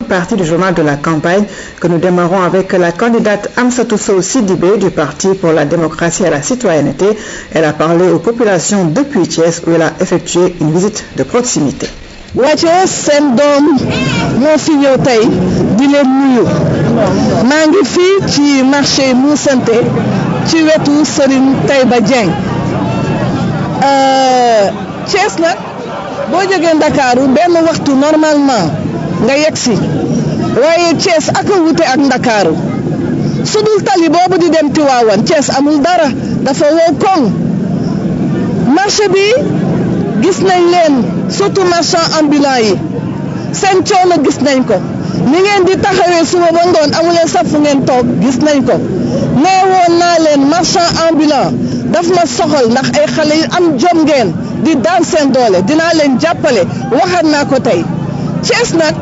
partie du journal de la campagne que nous démarrons avec la candidate Amsatou Sow Sidibé du Parti pour la démocratie et la citoyenneté. Elle a parlé aux populations depuis Thiès où elle a effectué une visite de proximité. waa Thiès seen doom moo fi ñëw tey di leen nuyu maa ngi fii ci marché Moussante ci wetu Serigne Taïba Dieng Thiès nag boo jógee Ndakaaru benn waxtu normalement nga yegsi waaye Thiès ak a wute ak Ndakaaru su dul tali boobu di dem Tiwaawan Thiès amul dara dafa wow koŋ marché bi gis nañ leen surtout marchand ambulant yi seen coono gis nañ ko ni ngeen di taxawee suba ba ngoon amuleen sax fu ngeen toog gis nañ ko nee woon naa leen marchand ambulant daf ma soxal ndax ay xale yu am jom ngeen di daan seen doole dinaa leen jàppale waxaat naa ko tey Thiès nag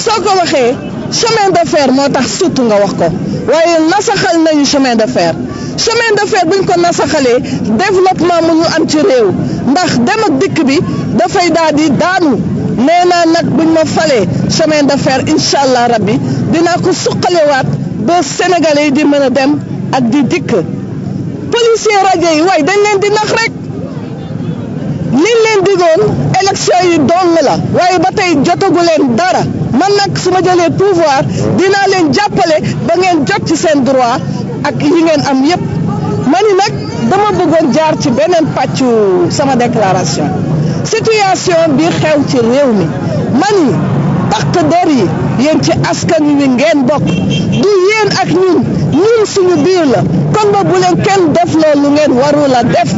soo ko waxee chemin de fer moo tax surtout nga wax ko waaye nasaxal nañu chemin de fer buñ ko nasaxalee développement mënul am ci réew ndax dem ak dikk bi dafay daal di daanu nee naa nag buñ ma falee chemin de fer incha allah rabbi dinaa ko suqalewaat ba sénégalais yi di mën a dem ak di dikk policier rajo yi waaye dañ leen di nax rek liñ leen digoon élection yi dong la waaye ba tey jotagu leen dara man nag su ma jëlee pouvoir dinaa leen jàppale ba ngeen jot ci seen droit ak yi ngeen am yépp mani nag dama bëggoon jaar ci beneen pàccu sama déclaration situation bi xew ci réew mi mani takk der yi yéen ci askan wi ngeen bokk du yéen ak ñun suñu biir la kon ba bu leen kenn def loolu ngeen warul a def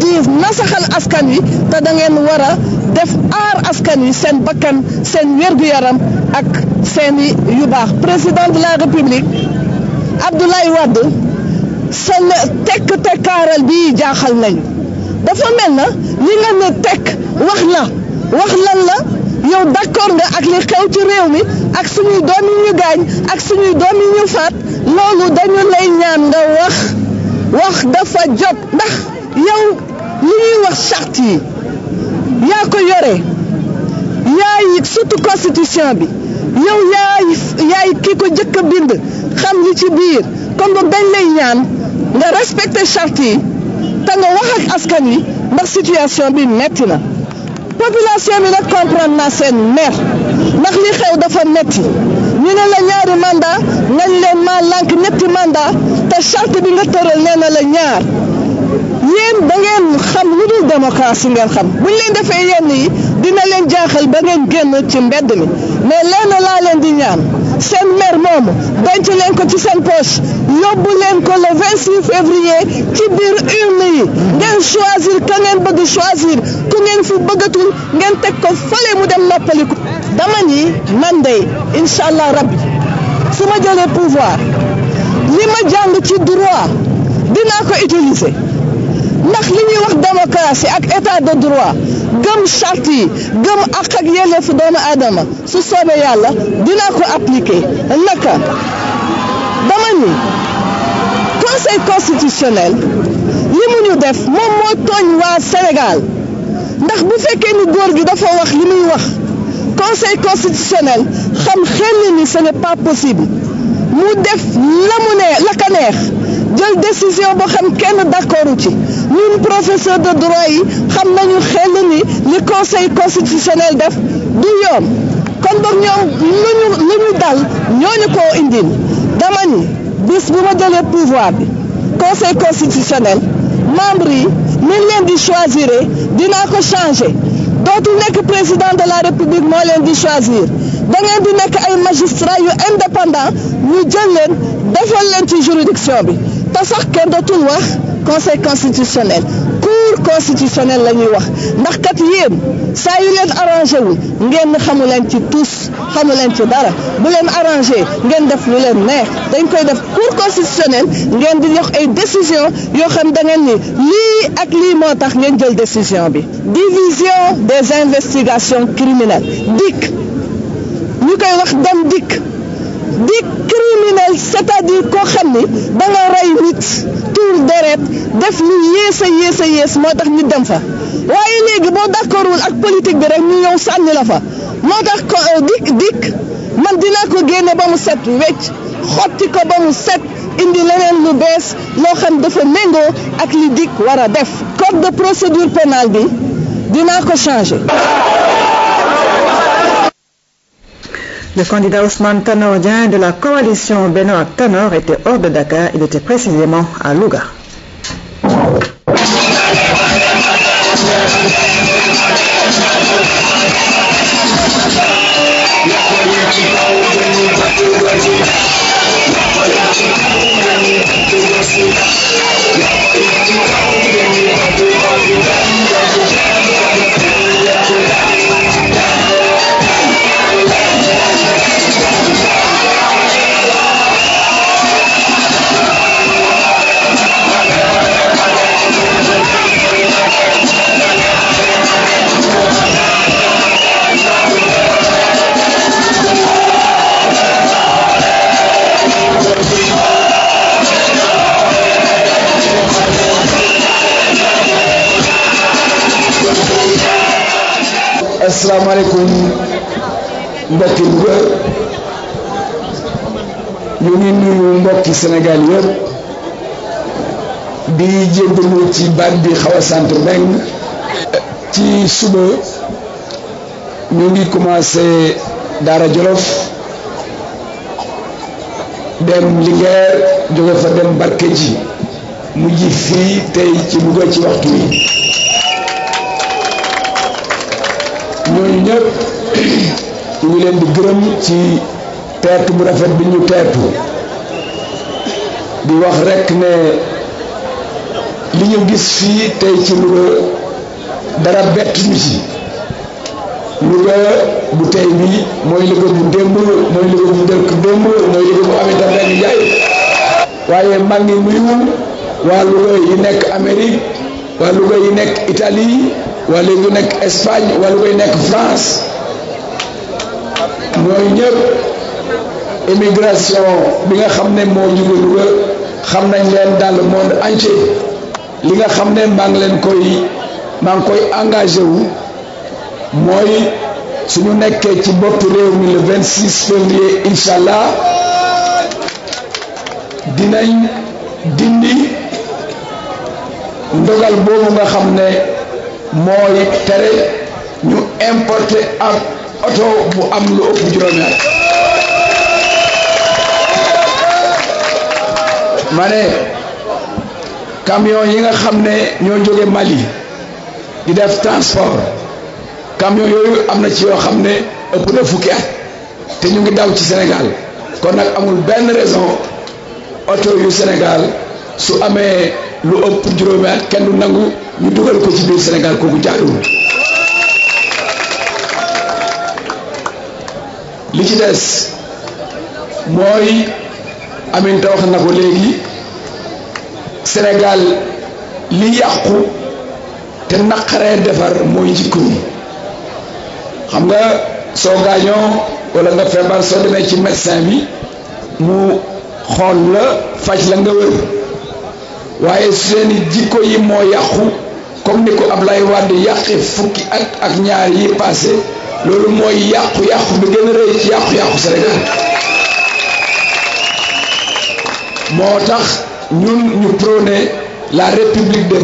di nasaxal askan wi te da ngeen war a def aar askan wi seen bakkan seen wér-gu-yaram ak seeni yu baax président de la république Abdoulaye Wade sa tekk tekkaaral bi jaaxal nañu dafa mel na li nga ne tekk wax lan la yow d'accord nga ak li xew ci réew mi ak suñuy doom yi ñu gaañ ak suñuy doom yi ñu faat loolu dañu lay ñaan nga wax dafa jot ndax yow li ñuy wax charte yi yaa ko yore yaay surtout constitution bi yow yaay kii ko jëkk a bind xam li ci biir comme boog dañ lay ñaan nga respecter charte yi te nga wax ak askan wi ndax situation bi metti na population bi nag comprendre na seen mer ndax li xew dafa metti ñu ne la ñaari mandat ngañ leen maa lànk ñetti mandat te charte bi nga tëral nee na la ñaar yéen da ngeen xam lu dul démocratie ngeen xam buñ leen defee yenn yi dina leen jaaxal ba ngeen génn ci mbedd mi mais lenn laa leen di ñaan seen mer moomu denc leen ko ci seen poche yóbbu leen ko le 26 février ci biir urne yi ngeen choisir ka ngeen bëgg choisir ku ngeen fi bëggatul ngeen teg ko fële mu dem noppaliku dama ni man de incha allah rabbi su ma jëlee pouvoir li ma jàng ci droit dinaa ko utiliser ndax li ñuy wax démocratie ak état de droit gëm charte yi gëm ak yelleefu doomu aadama su soobee yàlla dinaa ko appliquer naka dama ni conseil constitutionnel li mu ñu def moom moo tooñ waa Sénégal ndax bu fekkee ni góor gi dafa wax li muy wax conseil constitutionnel xam xel ni ce n'est pas possible mu def la ka neex jël décision boo xam kenn d'accordu ci ñun professeur de droit yi xam nañu xel ni li conseil constitutionnel def du yoon kon boog ñoom lu ñu dal ñooñu koo indil dama ni bis bu ma jëlee pouvoir bi conseil constitutionnel membre yi ni leen di choisir dinaa ko changer dootul nekk président de la république moo leen di choisir da ngeen di nekk ay magistrats yu indépendant ñu jël leen defal leen ci juridiction bi te sax kenn dootul wax conseil constitutionnel cour constitutionnel la ñuy wax ndax kat yéen saa yu leen arrangé wul ngeen xamu leen ci tous xamu leen ci dara bu leen arrangé ngeen def lu leen neex dañ koy def cour constitutionnel ngeen di jox ay décision yoo xam da ngeen ni lii ak lii moo tax ngeen jël décision bi. division des investigations criminelles DIC ñu koy wax dem DIC criminel c'est-à-dire koo xam ni da nga rey nit tuur deret def lu yées moo tax ñu dem fa waaye léegi boo d'accordul ak politique bi rek ñu ñëw sànni la fa moo tax DIC man dinaa ko mu set wecc xotti ko ba mu set indi leneen lu bees loo xam dafa méngoo ak li DIC war a def code de procédure pénale bi dinaa ko changer. Le candidat Ousmane Tanor Dieng de la coalition Benno ak Tanor était hors de Dakar. Il était précisément à Louga. asalaamaaleykum mbokki Louga ñu ngi nuyu mbokki Sénégal yëpp di jéggalu ci baat bi xaw a sant mbeng ci suba ñu ngi commencé Daara Jolof dem Linguère jóge fa dem Barkédji mujj fii tey ci Louga ci waxtu wi ñooñu ñëpp ñu ngi leen di gërëm ci teertu bu rafet bi ñu teertu di wax rekk ne li ñu gis fii tey ci Louga dara bett ñu ci Louga bu tey bi mooy Louga bu démb mooy Louga bu dëkk démb mooy Louga bu Aminata Mbengue Ndiaye waaye maa ngi nuyu waa Louga yi nekk Amérique waa Louga yi nekk Italie waa Louga yi nekk Espagne waa Louga yi nekk France ñooy ñëpp immigration bi nga xam ne moo jóge Louga xam nañ leen dans le monde entier li nga xam ne maa ngi koy engagé wu mooy suñu nekkee ci bopp réew mi le 26 février incha allah dinañ dindi ndogal boobu nga xam ne mooy tere ñu importer ab oto bu am lu ëpp juróomi at ma ne camion yi nga xam ne ñoo jóge Mali di def transport camion yooyu am na ci yoo xam ne ëpp na fukki at te ñu ngi daw ci Sénégal kon nag amul benn raison oto yu Sénégal su amee lu ëpp juróomi at kenn du nangu ñu dugal ko ci biir Sénégal kooku jaaduwul li ci des mooy Aminta wax na ko léegi Sénégal li yàqu te naqaree defar mooy jikko yi xam nga soo gaañoo walla nga feebar soo demee ci médecin bi mu xool la faj la nga wér waaye seeni jikko yi moo yàqu comme ni ko Ablaye Wade yàqe fukki at ak ñaar yi passé loolu mooy yàqu-yàqu bi gën a rëy ci yàqu-yàqu Sénégal moo tax ñun ñu prôné la république des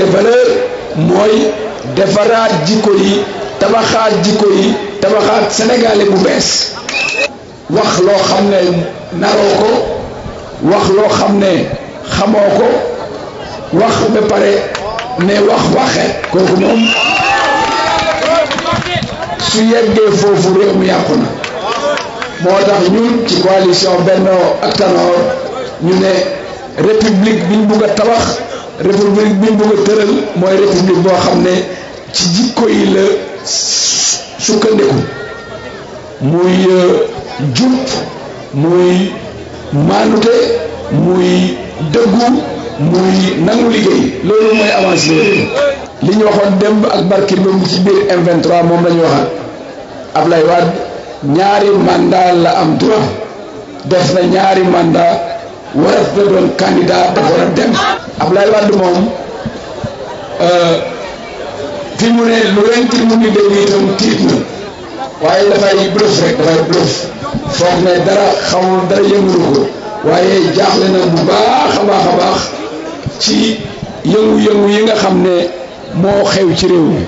valeurs mooy defaraat jikko yi tabaxaat jikko yi tabaxaat sénégalais bu bees wax loo xam ne naroo ko wax loo xam ne xamoo ko wax ba pare ne wax waxe kooku moom su yeggee foofu réew mi yàqu na moo tax ñun ci coalition Benno ak Tanor ñu ne république biñ bugg a tabax république biñ bugg a tëral mooy république boo xam ne ci jikko yi la sukkandiku muy jub muy maanute muy dëggu muy nangu liggéey loolu mooy avancé li ñu waxoon démb ak barki loolu ci biir M23 moom la ñu waxaat Ablaye Wade ñaari mandat la am droit def na ñaari mandat warat na doon candidat dafa war a dem Ablaye Wade moom fi mu ne lu leen ci mu ngi dégg itam tiit na waaye dafay bluff rek dafay bluff foog ne dara xamul dara yëngulu ko waaye jaaxle na bu baax a baax ci yëngu-yëngu yi nga xam ne moo xew ci réew mi.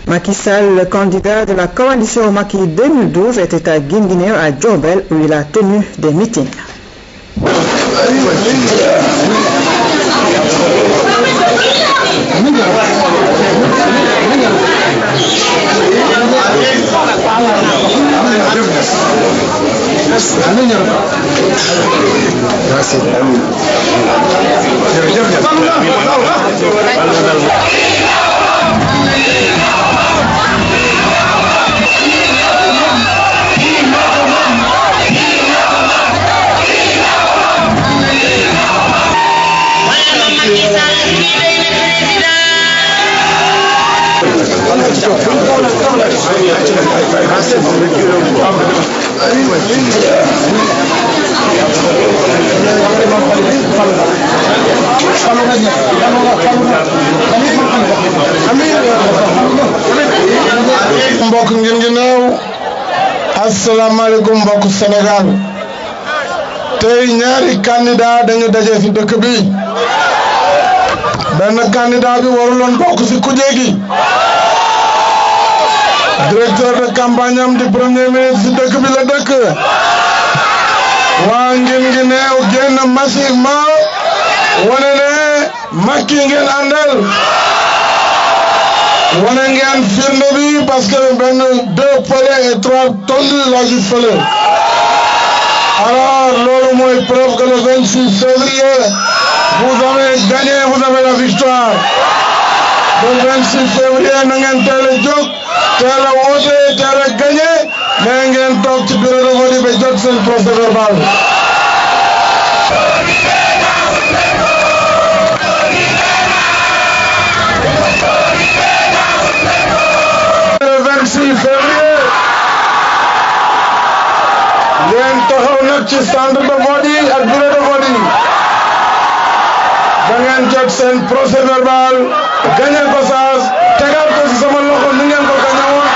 Macky Sall, le candidat de la coalition Macky 2012, était à Guinguinéo à Diourbel où il a tenu des meetings. mbokk Guinguinéo asalaamaaleykum mbokk Sénégal tey ñaari candidat dañu daje ci dëkk bi benn candidat bi waruloon bokk ci kuje gi directeur de campagne am di premier ministre ci dëkk bi la dëkk waa Guinguinéo génn massivement wane ne Macky ngeen àndal wane ngeen firnde bi parce que benn 2 pelés et 3 tonnes la gis fële alors loolu mooy preuve que le 26 février vous avez gagné, vous avez la victoire. Le 26 février na ngeen teel a jóg teel a woote teel a gagné mais ngeen toog ci bureau de vote ba jot seen procès verbal. ngeen taxaw nag ci centre de vote yi ak bureau de vote yi da ngeen jot seen procès verbal gagné passage tegaat ko ci sama loxo ni ngeen ko gagné woon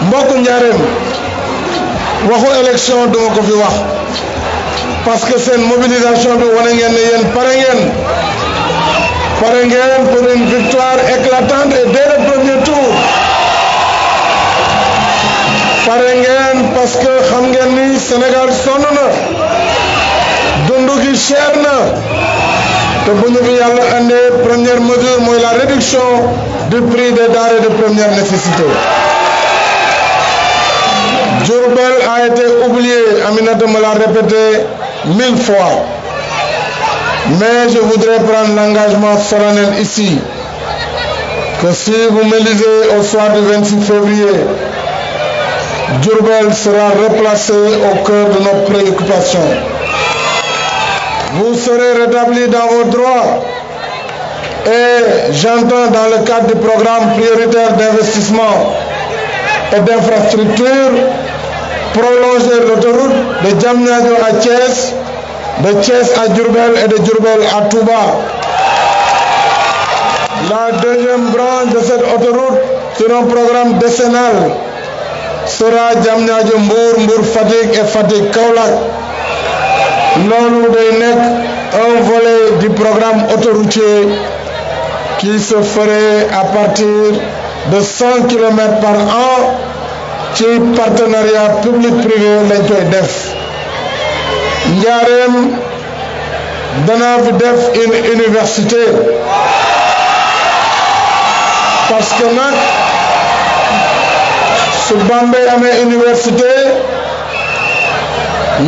mbokku Njaareem waxu élection duma ko fi wax parce que seen mobilisation bi wane ngeen ne yéen pare ngeen pour une victoire éclatante et dès le premier tour pare ngeen parce que xam ngeen ni Sénégal sonn na dundu gi cher na te bu ñu fi yàlla andee première mesure mooy la réduction du prix des denrées de première nécessité. Diourbel a été oublié, Aminata me l'a répété 1000 fois. Mais je voudrais prendre l'engagement solennel ici que si vous m'élisez au soir du 26 février, Diourbel sera replacé au cœur de nos préoccupations. Vous serez rétablis dans vos droits et j'entends dans le cadre du programme prioritaire d'investissement et d'infrastructure prolonger l'autoroute de Diamniadio à Thiès, de Thiès à Diourbel et de Diourbel à Touba. La deuxième branche de cette autoroute sur un programme décennal sera Diamniadio Mbour, Mbour Fatick et Fatick Kaolack. Loolu day nekk un volet du programme autoroutier qui se ferait à partir de 100 km par an ci partenariat public-privé lañ koy def. Njaareem danaa fi def une université parce que nag su Bambey amee université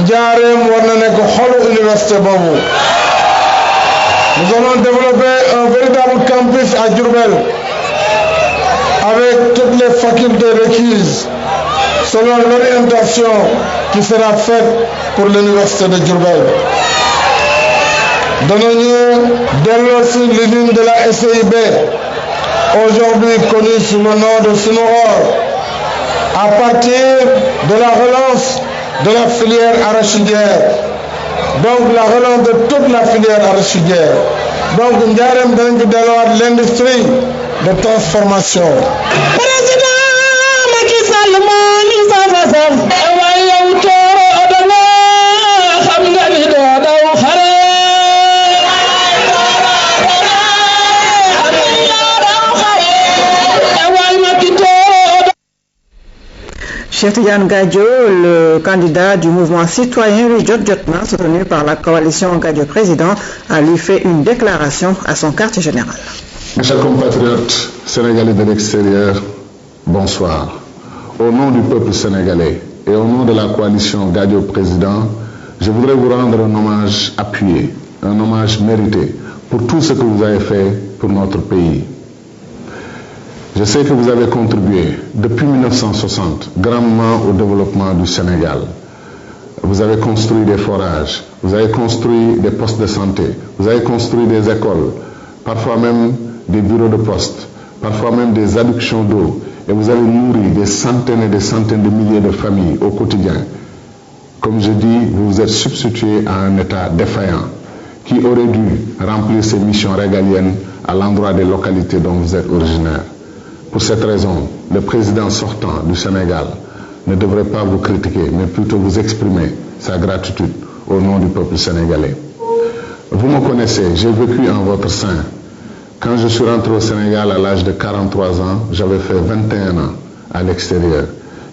Njaareem war na nekk xolu université boobu. Nous allons développer un véritable campus à Diourbel avec toutes les facultés requises selon l'orientation qui sera faite pour l'université de Diourbel. Danañu delloo si l'usine de la SIB aujourd'hui connu sous le nom de Sunuror, à partir de la relance de la filière arachidière, donc la relance de toute la filière arachidière. Donc Ndiarème danañ fi delluwaat l'industrie de transformation. Président Macky Sall moo ñu saf waaye yow tooro odana xam nga ni doo daw xare. Cheikh Tidiane Gadio, le candidat du mouvement citoyen Jot Jotna, soutenu par la coalition Gadio Président, a lui fait une déclaration à son quartier général. Mes chers compatriotes sénégalais de l'extérieur, bonsoir. Au nom du peuple sénégalais et au nom de la coalition Gadio Président, je voudrais vous rendre un hommage appuyé, un hommage mérité pour tout ce que vous avez fait pour notre pays. Je sais que vous avez contribué depuis 1960 grandement au développement du Sénégal. Vous avez construit des forages, vous avez construit des postes de santé, vous avez construit des écoles, parfois même des bureaux de poste, parfois même des adductions d'eau, et vous avez nourri des centaines et des centaines de milliers de familles au quotidien. Comme je dis, vous vous êtes substitué à un État défaillant qui aurait dû remplir ses missions régaliennes à l'endroit des localités dont vous êtes originaire. Pour cette raison, le président sortant du Sénégal ne devrait pas vous critiquer, mais plutôt vous exprimer sa gratitude au nom du peuple sénégalais. Vous me connaissez, j'ai vécu en votre sein. Quand je suis rentré au Sénégal à l'âge de 43 ans, j'avais fait 21 ans à l'extérieur.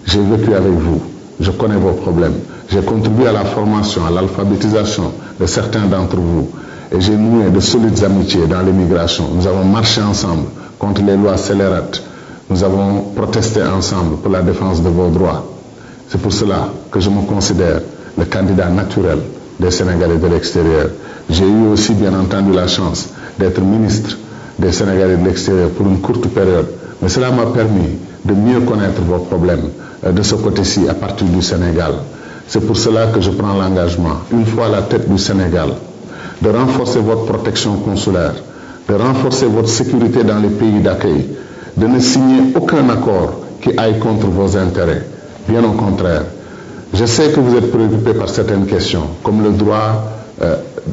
J'ai vécu avec vous, je connais vos problèmes. J'ai contribué à la formation, à l'alphabétisation de certains d'entre vous. Et j'ai noué de solides amitiés dans l'immigration. Nous avons marché ensemble contre les lois scélérates. Nous avons protesté ensemble pour la défense de vos droits. C'est pour cela que je me considère le candidat naturel des Sénégalais de l'extérieur. J'ai eu aussi bien entendu la chance d'être ministre des Sénégalais de l'extérieur pour une courte période. Mais cela m'a permis de mieux connaître vos problèmes de ce côté-ci à partir du Sénégal. C'est pour cela que je prends l'engagement, une fois à la tête du Sénégal, de renforcer votre protection consulaire, de renforcer votre sécurité dans les pays d'accueil, de ne signer aucun accord qui aille contre vos intérêts. Bien au contraire. Je sais que vous êtes préoccupés par certaines questions, comme le droit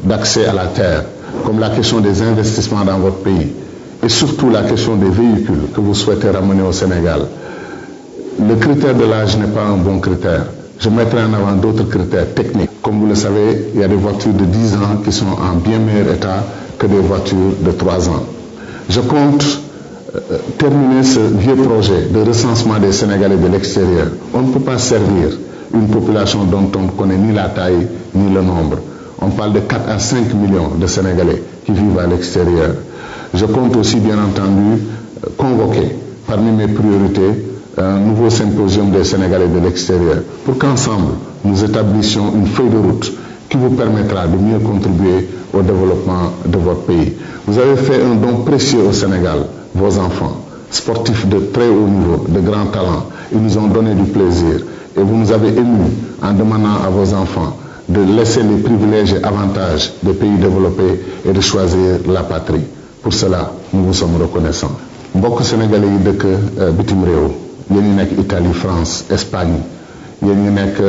d'accès à la terre, comme la question des investissements dans votre pays, et surtout la question des véhicules que vous souhaitez ramener au Sénégal. Le critère de l'âge n'est pas un bon critère. Je mettrai en avant d'autres critères techniques. Comme vous le savez, il y a des voitures de 10 ans qui sont en bien meilleur état que des voitures de 3 ans. Je compte terminer ce vieux projet de recensement des Sénégalais de l'extérieur. On ne peut pas servir une population dont on ne connaît ni la taille ni le nombre. On parle de 4 à 5 millions de Sénégalais qui vivent à l'extérieur. Je compte aussi, bien entendu, convoquer parmi mes priorités un nouveau symposium des Sénégalais de l'extérieur pour qu'ensemble nous établissions une feuille de route qui vous permettra de mieux contribuer au développement de votre pays. Vous avez fait un don précieux au Sénégal, vos enfants, sportifs de très haut niveau, de grands talents. Ils nous ont donné du plaisir et vous nous avez émus en demandant à vos enfants de laisser les privilèges et avantages des pays développés et de choisir la patrie. Pour cela, nous vous sommes reconnaissants. Mbokk Sénégalais yi dëkk bitim réew, yéen ñi nekk Italie, France, Espagne, yéen ñi nekk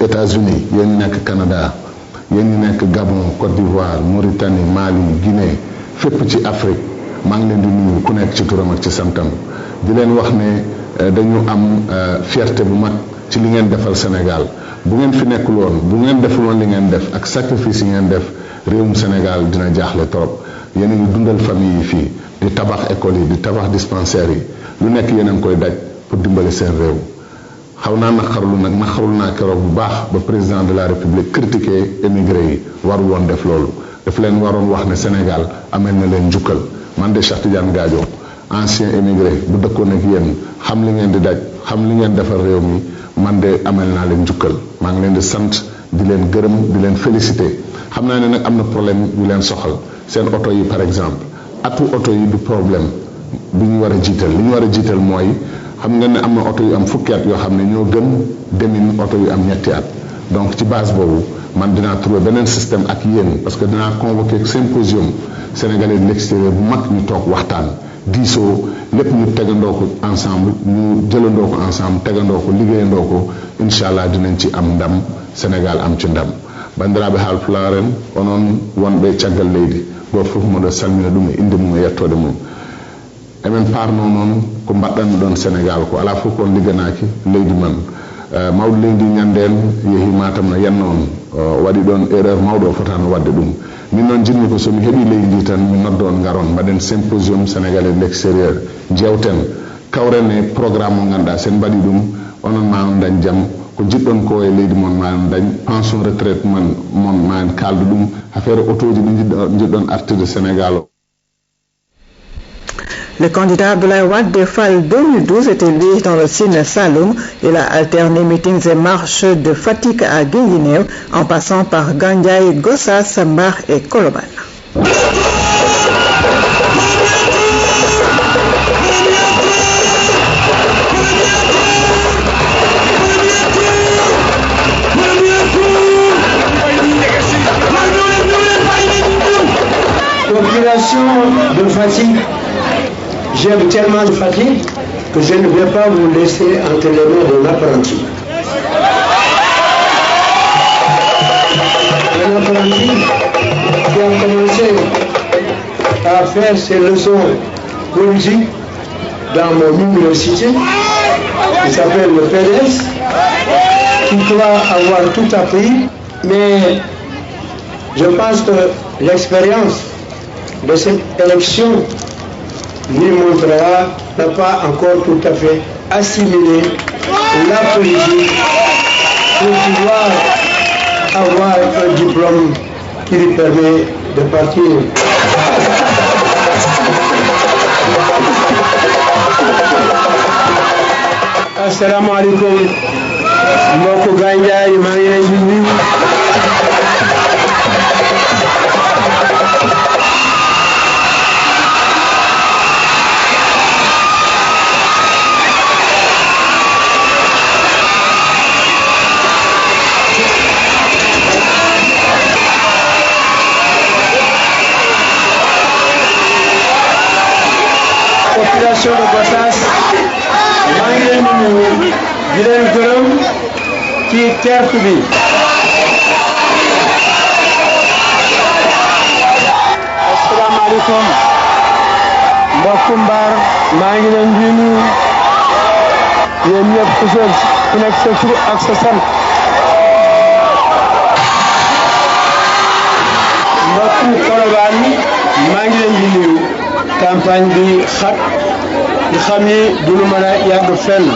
États-Unis, yéen ñi nekk Canada, yéen ñi nekk Gabon, Côte d'Ivoire, Mauritanie, Mali, Guinée, fépp ci Afrique, maa ngi leen di nuyu ku nekk ci turam ak ci santam. Di leen wax ne dañu am fierté bu mag ci li ngeen defal Sénégal. Bu ngeen fi nekkul woon, bu ngeen deful woon li ngeen def ak sacrifice yi ngeen def, réewum Sénégal dina jaaxle trop. Yéen a ngi dundal famille yi fii, di tabax école yi, di tabax dispensaire yi, lu nekk yéen a ngi koy daj pour dimbali seen réew. xaw naa naqarlu nag naqarlu naa keroog bu baax ba président de la République critiqué émigré yi waru woon def loolu. daf leen waroon wax ne Sénégal amel na leen njukkal. Man de Cheikh Tidiane Gadio, ancien émigré bu dëkkoon ak yéen, xam li ngeen di daj, xam li ngeen defal réew mi, man de amel naa leen njukkal. maa ngi leen di sant, di leen gërëm, di leen félicité. xam naa ne nag am na problème yu leen soxal seen oto yi par exemple. atu oto yi du problème bi ñu war a jiital. li ñu war a jiital mooy xam nga ne am na oto yu am fukki at yoo xam ne ñoo gën demin oto yu am ñetti at. donc ci base boobu man dinaa trouver beneen système ak yéen parce que dinaa convoquer symposium sénégalais de l'extérieur bu mag ñu toog waxtaan diisoo lépp ñu tegandoo ko ensemble ñu jëlandoo ko ensemble tegandoo ko liggéeyandoo ko incha allah dinañ ci am ndam Sénégal am ci ndam bandiraɓe haalpularen onon wonɓe caggal leydi goto fof moɗo salmina ɗum e inde mum e yettode mum emen parno noon ko mbaɗɗanno ɗon Sénégal ko ala fof kon ligganaki leydi man mawɗo leydi ñanden yeehi Matam no yenno on waɗi ɗon erreur mawɗo o fotano wadde ɗum min noon jinmi ko somi heeɓi leydi ndi tan mi noddon garon mbaɗen symposium sénégalais de l'extérieur jewten kawren e programme o ganduɗa sen mbaɗi ɗum onon ma on dañ jaam ko jiɗɗon ko e leydi mon ma en dañ pension retraite mon ma en kaldu ɗum affaire auto ji ɗi jiɗɗon artirde Sénégal o. Le candidat Abdoulaye Wade de FAL 2012 était élu dans le Sine Saloum. Il a alterné meetings et marches de Fatick à Guinguinéo en passant par Gandiaye, Gossas, Mbar et Colobane. Population de Fatick, j'aime tellement Fatick que je ne vais pas vous laisser entre les mains d'un apprenti. Un apprenti qui a commencé à faire ses leçons politiques dans mon université, qui s'appelle le PDS, qui croit avoir tout appris, mais je pense que l'expérience de cette élection lui montrera n'a pas encore tout à fait assimilé la politique pour pouvoir avoir un diplôme qui lui permet de partir. Assalamu alaikum. Mbokk Gandiaye maa ngi leen di nuyu. Population de Gossas maa ngi leen di nuyu di leen gërëm ci teertu bi. Asalaamaaleykum mbokku Mbar maa ngi leen di nuyu yéen ñëpp ku nekk sa tur ak sa sant. mbokku Colobane maa ngi leen di nuyu. campagne bi xat nga xam ni duñu mën a yàgg fenn.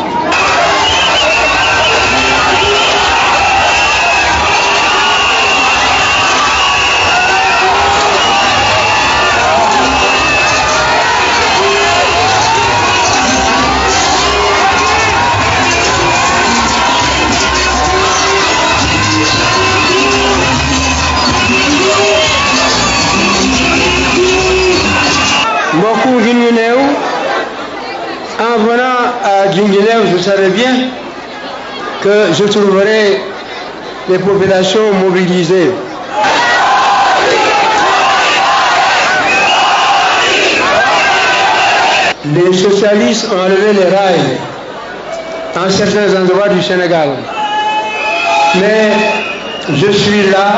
Mbokku Guinguinéo, en venant à Guinguinéo, je savais bien que je trouverais les populations mobilisées. Les socialistes ont enlevé les rails en certains endroits du Sénégal. Mais je suis là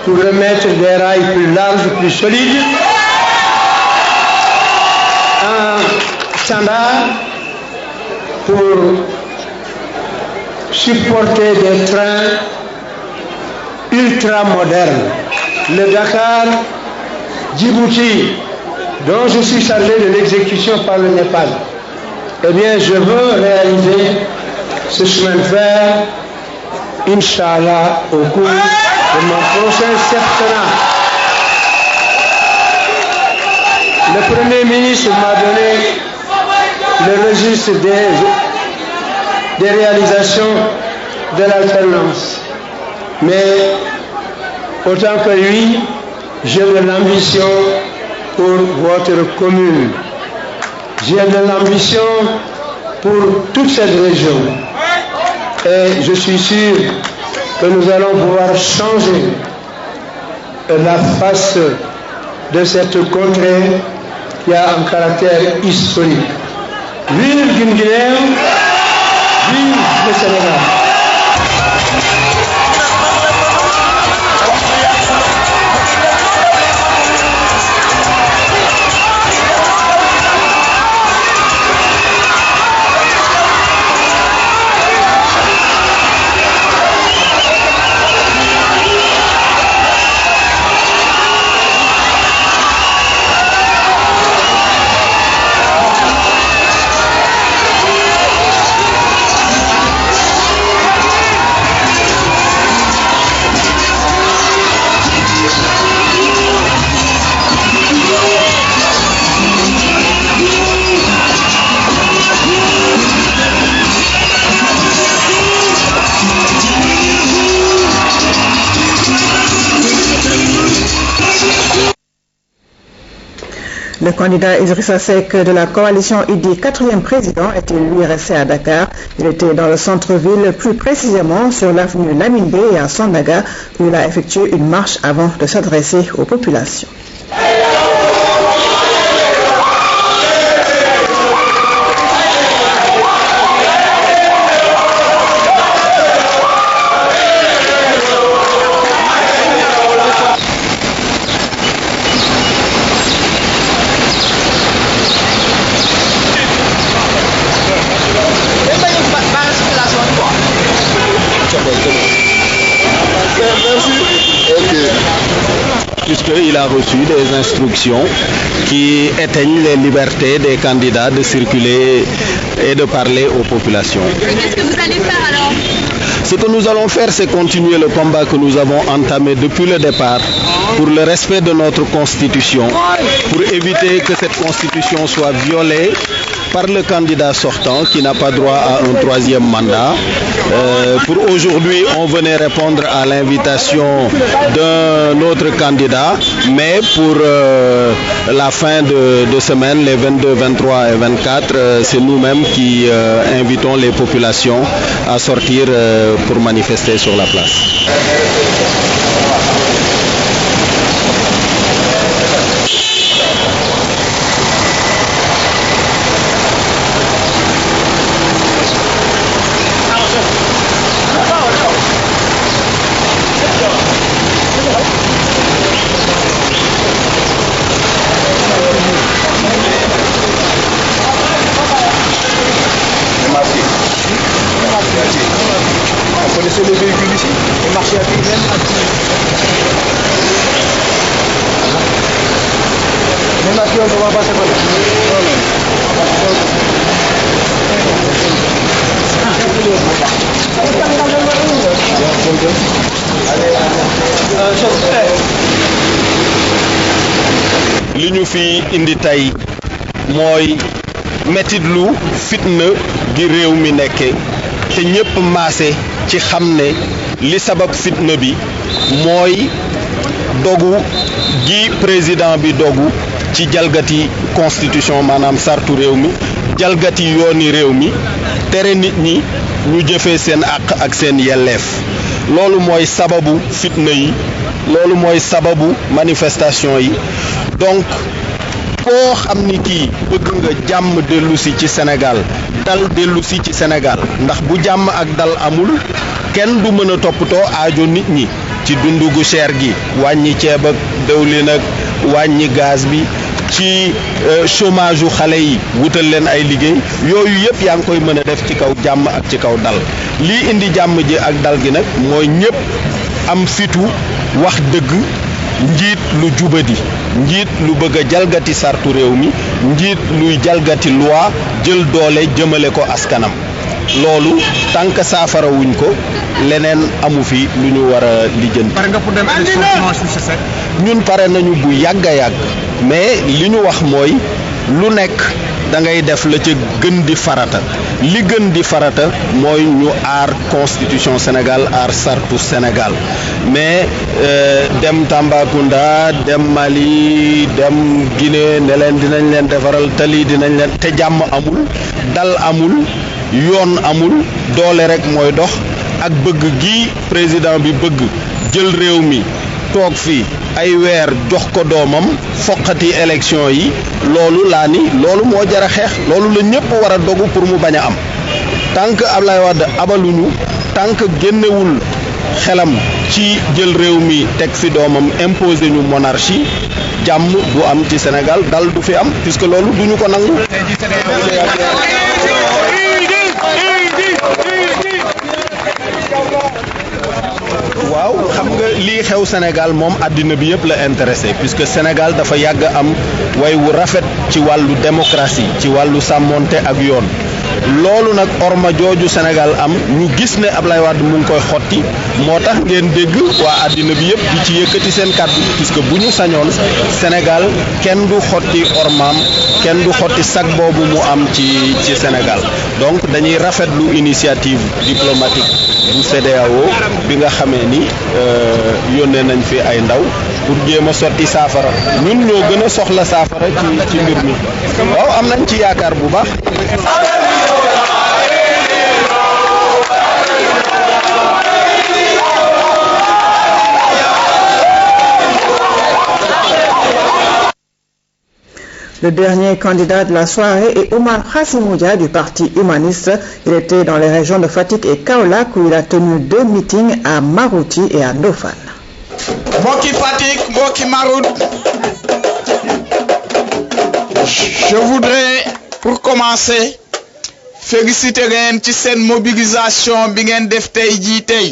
pour remettre des rails plus larges, plus solides, un standard pour supporter des trains ultra modernes. Le Dakar, Djibouti, dont je suis chargé de l'exécution par le Népal. Eh bien, je veux réaliser ce chemin de fer, Inch'Allah, au cours de mon prochain septennat. Le Premier ministre m'a donné le registre des réalisations de l'alternance. Mais autant que lui, j'ai de l'ambition pour votre commune. J'ai de l'ambition pour toute cette région. Et je suis sûr que nous allons pouvoir changer la face de cette contrée qui a un caractère historique. Vive Guinguinéo, vive le Sénégal. Le candidat Idrissa Seck de la coalition IDI, 4e président, était lui resté à Dakar. Il était dans le centre-ville, plus précisément sur l'avenue Lamine Bey et à Sandaga, où il a effectué une marche avant de s'adresser aux populations. Puisqu'il a reçu des instructions qui éteignent les libertés des candidats de circuler et de parler aux populations. Qu'est-ce que vous allez faire alors? Ce que nous allons faire, c'est continuer le combat que nous avons entamé depuis le départ pour le respect de notre Constitution, pour éviter que cette Constitution soit violée par le candidat sortant qui n'a pas droit à un 3e mandat. Pour aujourd'hui, on venait répondre à l'invitation d'un autre candidat, mais pour la fin de semaine, les 22, 23 et 24, c'est nous-mêmes qui invitons les populations à sortir pour manifester sur la place. Vous connaissez les véhicules ici? Les marchés à pied? Même à pied, on ne va pas passer par là. li ñu fi indi tey mooy metitlu fitna gi réew mi nekke te ñépp maase ci xam ne li sabab fitna bi mooy dogu gi président bi dogu ci jalgati constitution maanaam sartu réew mi jalgati yooni réew mi tere nit ñi ñu jëfee seen àq ak seen yelleef loolu mooy sababu fitna yi loolu mooy sababu manifestation yi donc koo xam ni kii bëgg nga jàmm dellusi ci Sénégal dal dellusi ci Sénégal ndax bu jàmm ak dal amul kenn du mën a toppatoo aajo nit ñi ci dundu gu cher gi wàññi ceeb ak dëwlin ak wàññi gaz bi ci chômage u xale yi wutal leen ay liggéey yooyu yëpp yaa ngi koy mën a def ci kaw jàmm ak ci kaw dal lii indi jàmm ji ak dal gi nag mooy ñëpp am fitu wax dëgg njiit lu jubadi njiit lu bëgg a jalgati sartu réew mi njiit luy jalgati loi jël doole jëmale ko askanam loolu tànk saafara wuñ ko leneen amu fi lu ñu war a lijjanti. pare nga pour dem élection dimanche su set. ñun pare nañu bu yàgg a yàgg mais li ñu wax mooy lu nekk da ngay def la ca gën di farata li gën di farata mooy ñu aar constitution Sénégal aar sartu Sénégal mais dem Tambacounda dem Mali dem Guinée ne leen dinañ leen defaral tali dinañ leen te jàmm amul dal amul yoon amul doole rek mooy dox ak bëgg gi président bi bëgg jël réew mi toog fii ay weer jox ko doomam foqati élection yi loolu laa ni loolu moo jar a xeex loolu la ñëpp war a dogu pour mu bañ a am tant que Ablaye Wade abaluñu tant que génnewul xelam ci jël réew mi teg fi doomam imposer ñu monarchie jàmm du am ci Sénégal dal du fi am puisque loolu duñu ko nangu. waaw xam nga lii xew Sénégal moom àddina bi yëpp la intéressé puisque Sénégal dafa yàgg am way wu rafet ci wàllu démocratie ci wàllu sàmmonte ak yoon loolu nag orma jooju Sénégal am ñu gis ne Ablaye Wade mu ngi koy xotti moo tax ngeen dégg waa àddina bi yëpp di ci yëkkati seen kàddu puisque bu ñu sañoon Sénégal kenn du xotti ormaam kenn du xotti sag boobu mu am ci Sénégal donc dañuy rafetlu initiative diplomatique bu CEDEAO bi nga xamee ni yónnee nañ fi ay ndaw pour jéem a sotti saafara ñun ñoo gën a soxla saafara ci mbir mi waaw am nañ ci yaakaar bu baax. Le dernier candidat de la soirée est Oumar Khassimoudia du parti humaniste. Il était dans les régions de Fatick et Kaolack où il a tenu 2 meetings à Marouti et à Ndofane. Mbokki Fatick, mbokki Marout, je voudrais pour commencer féliciter leen ci seen mobilisation bi ngeen def tey jii tey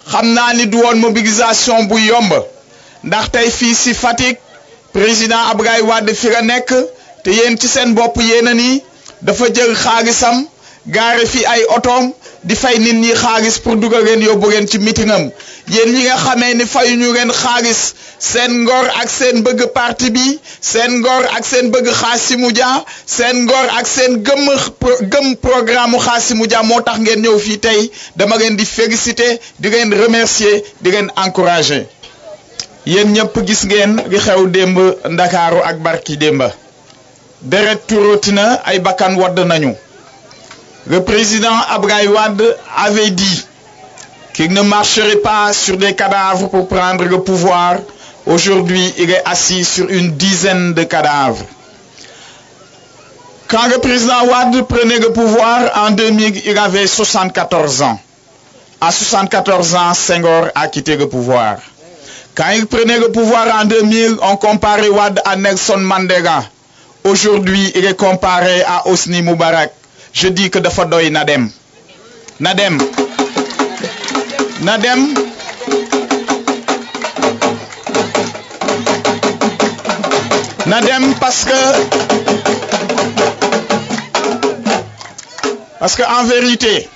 xam naa ni du woon mobilisation bu yomb ndax tey fii si Fatick président Abdoulaye Wade fi la nekk te yéen ci seen bopp yéen a ni dafa jël xaalisam gaare fi ay otoom di fay nit ñi xaalis pour dugal leen yóbbu leen ci meetingam yéen ñi nga xamee ni fayuñu leen xaalis seen ngor ak seen bëgg parti bi seen ngor ak seen bëgg Khassimoudia seen ngor ak seen gëm programme Khassimoudia moo tax ngeen ñëw fii tey dama leen di féliciter di leen remercier di leen encourager yéen ñëpp gis ngeen li xew démb Ndakaaru ak barki démba deret turotina ay bakkan wadd nañu. Le président Abdoulaye Wade avait dit qu'il ne marcherait pas sur des cadavres pour prendre le pouvoir. Aujourd'hui, il est assis sur une dizaine de cadavres. Quand le président Wade prenait le pouvoir en 2000, il avait 74 ans. À 74 ans, Senghor a quitté le pouvoir. Quand il prenait le pouvoir en 2000, on comparait Wade à Nelson Mandela. Aujourd'hui, il est comparé à Hosni Moubarak. Je dis que dafa doy na dem parce que en vérité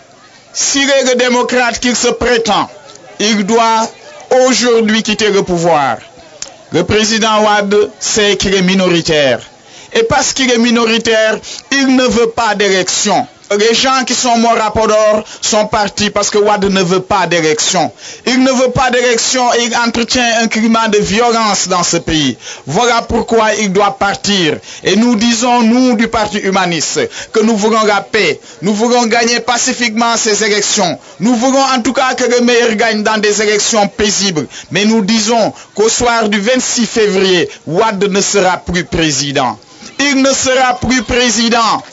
s'il est le démocrate qu'il se prétend, il doit aujourd'hui quitter le pouvoir. Le président Wade sait qu'il est minoritaire. Et parce qu'il est minoritaire, il ne veut pas d'élection. Les gens qui sont morts à Podor sont partis parce que Wade ne veut pas d'élection. Il ne veut pas d'élection et il entretient un climat de violence dans ce pays. Voilà pourquoi il doit partir. Et nous disons, nous du Parti humaniste, que nous voulons la paix. Nous voulons gagner pacifiquement ces élections. Nous voulons en tout cas que le meilleur gagne dans des élections paisibles. Mais nous disons qu'au soir du 26 février, Wade ne sera plus président. Il ne sera plus président.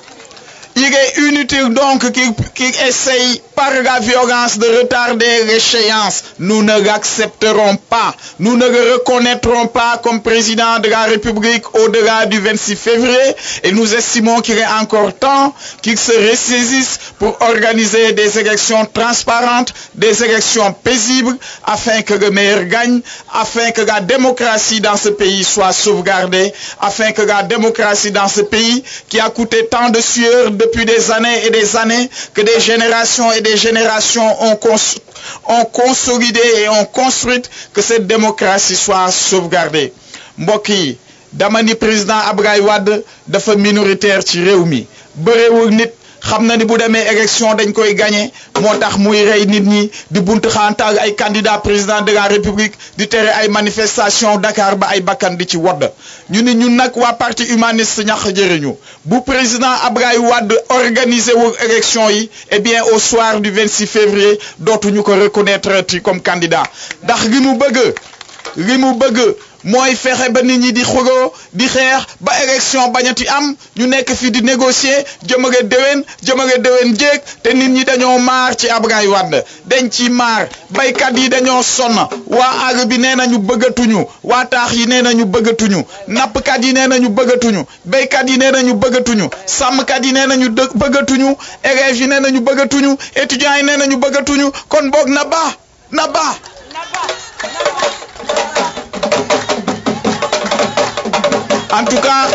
Il est inutile donc qu'il essaye par la violence de retarder l'échéance. Nous ne l'accepterons pas. Nous ne le reconnaîtrons pas comme président de la République au-delà du 26 février. Et nous estimons qu'il est encore temps qu'il se ressaisisse pour organiser des élections transparentes, des élections paisibles, afin que le meilleur gagne, afin que la démocratie dans ce pays soit sauvegardée, afin que la démocratie dans ce pays qui a coûté tant de sueur depuis des années et des années, que des générations et des générations ont consolidé et ont construit, que cette démocratie soit sauvegardée. Mbokk yi dama ni président Abdoulaye Wade dafa minoritaire ci réew mi bëreewul nit xam na ni bu demee élection dañ koy gagné moo tax muy rey nit ñi di buntu xaantaal ay candidat président de la république di tere ay manifestation Dakar ba ay bakkan di ci wodd ñu ni ñun nag waa parti humaniste ñax jëriñu bu président Abdoulaye Wade organisé wu élection yi eh bien au soir du 26 février dootuñu ko reconnaître comme candidat ndax li mu bëgg li mu bëgg mooy fexe ba nit ñi di xuloo di xeex ba élection bañati am ñu nekk fi di négocier jëmale déwén jéeg te nit ñi dañoo maar ci Abdoulaye Wade dañ ci maar baykat yi dañoo sonn waa àll bi nee nañu bëggatuñu waa taax yi nee nañu bëggatuñu nappkat yi nee nañu bëggatuñu baykat yi nee nañu bëggatuñu sàmmkat yi nee nañu bëggatuñu élèves yi nee nañu bëggatuñu étudiants yi nee nañu bëggatuñu kon boog na baax. En tout cas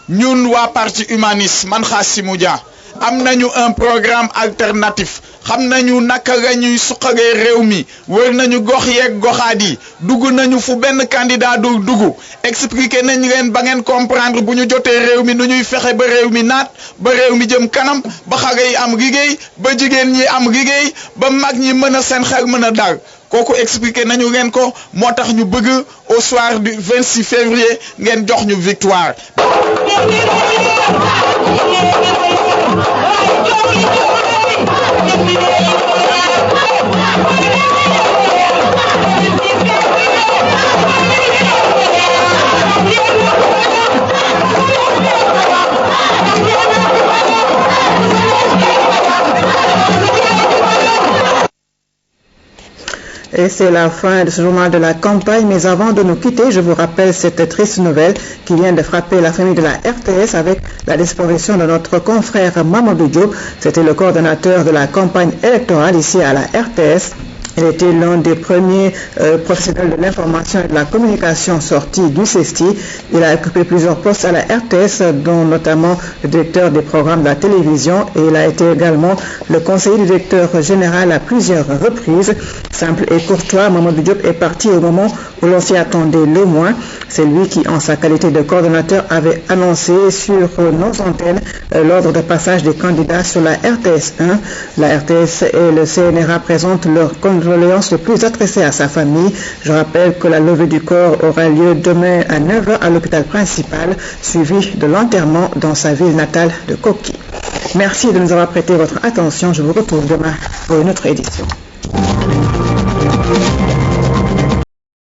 ñun waa parti humaniste man Khassimou Dia am nañu un programme alternatif xam nañu naka la ñuy suqalee réew mi wër nañu gox yeeg goxaat yi dugg nañu fu benn candidat du dugg expliqué nañ leen ba ngeen comprendre bu ñu jotee réew mi nu ñuy fexe ba réew mi naat ba réew mi jëm kanam ba xale yi am liggéey ba jigéen ñi am liggéey ba mag ñi mën a seen xel mën a dal kooku expliqué nañu leen ko moo tax ñu bëgg au soir du 26 février ngeen jox ñu victoire. Et c'est la fin de ce journal de la campagne. Mais avant de nous quitter, je vous rappelle cette triste nouvelle qui vient de frapper la famille de la RTS avec la disparition de notre confrère Mamadou Diop. C'était le coordonnateur de la campagne électorale ici à la RTS. Il était l'un des premiers professionnels de l'information et de la communication sortis du CESTI. Il a occupé plusieurs postes à la RTS, dont notamment le directeur des programmes de la télévision, et il a été également le conseiller du directeur général à plusieurs reprises. Simple et courtois, Mamadou Diop est parti au moment où l'on s'y attendait le moins. C'est lui qui, en sa qualité de coordonnateur, avait annoncé sur nos antennes l'ordre de passage des candidats sur la RTS 1. La RTS et le CNRA présentent leurs condoléances les plus adressées à sa famille. Je rappelle que la levée du corps aura lieu demain à 9h à l'hôpital principal, suivi de l'enterrement dans sa ville natale de Koki. Merci de nous avoir prêté votre attention. Je vous retrouve demain pour une autre édition.